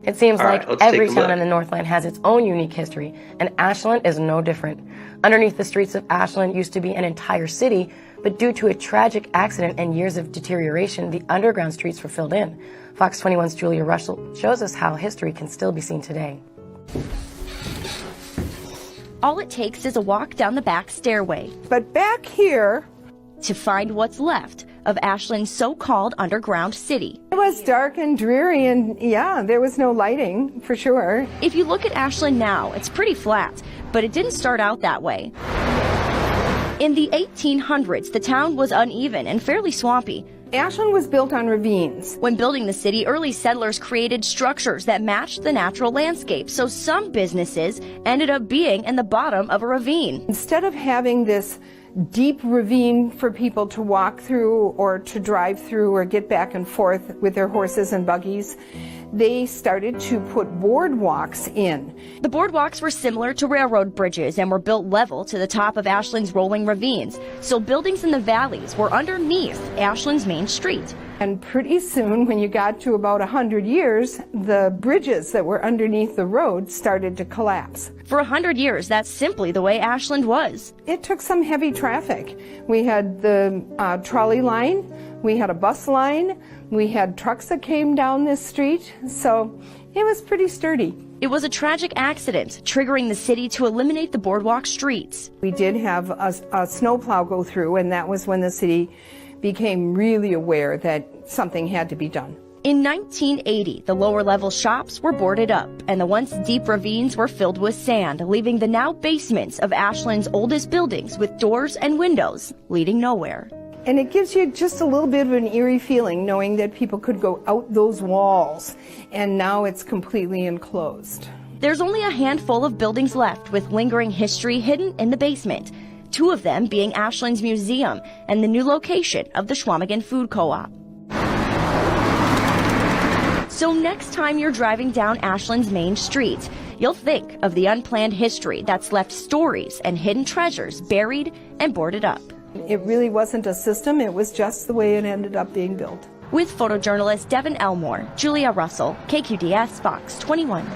It seems like Let's every take a town look. in the Northland has its own unique history, and Ashland is no different. Underneath the streets of Ashland used to be an entire city, but due to a tragic accident and years of deterioration, the underground streets were filled in. Fox 21's Julia Russell shows us how history can still be seen today. All it takes is a walk down the back stairway But back here, to find what's left of Ashland's so-called underground city. it was dark and dreary, and yeah, there was no lighting, for sure. If you look at Ashland now, it's pretty flat, but it didn't start out that way. In the 1800s, the town was uneven and fairly swampy. Ashland was built on ravines. When building the city, early settlers created structures that matched the natural landscape, so some businesses ended up being in the bottom of a ravine. Instead of having this deep ravine for people to walk through or to drive through or get back and forth with their horses and buggies, they started to put boardwalks in. The boardwalks were similar to railroad bridges and were built level to the top of Ashland's rolling ravines, so buildings in the valleys were underneath Ashland's main street. And pretty soon, when you got to about 100 years, the bridges that were underneath the road started to collapse. For 100 years, that's simply the way Ashland was. It took some heavy traffic. We had the trolley line, we had a bus line, we had trucks that came down this street, so it was pretty sturdy. It was a tragic accident, triggering the city to eliminate the boardwalk streets. We did have a snowplow go through, and that was when the city became really aware that something had to be done. In 1980, the lower level shops were boarded up, and the once deep ravines were filled with sand, leaving the now basements of Ashland's oldest buildings with doors and windows leading nowhere. And it gives you just a little bit of an eerie feeling knowing that people could go out those walls, and now it's completely enclosed. There's only a handful of buildings left with lingering history hidden in the basement, two of them being Ashland's museum and the new location of the Schwamigan Food Co-op. So next time you're driving down Ashland's main street, you'll think of the unplanned history that's left stories and hidden treasures buried and boarded up. It really wasn't a system, it was just the way it ended up being built. With photojournalist Devin Elmore, Julia Russell, KQDS Fox 21.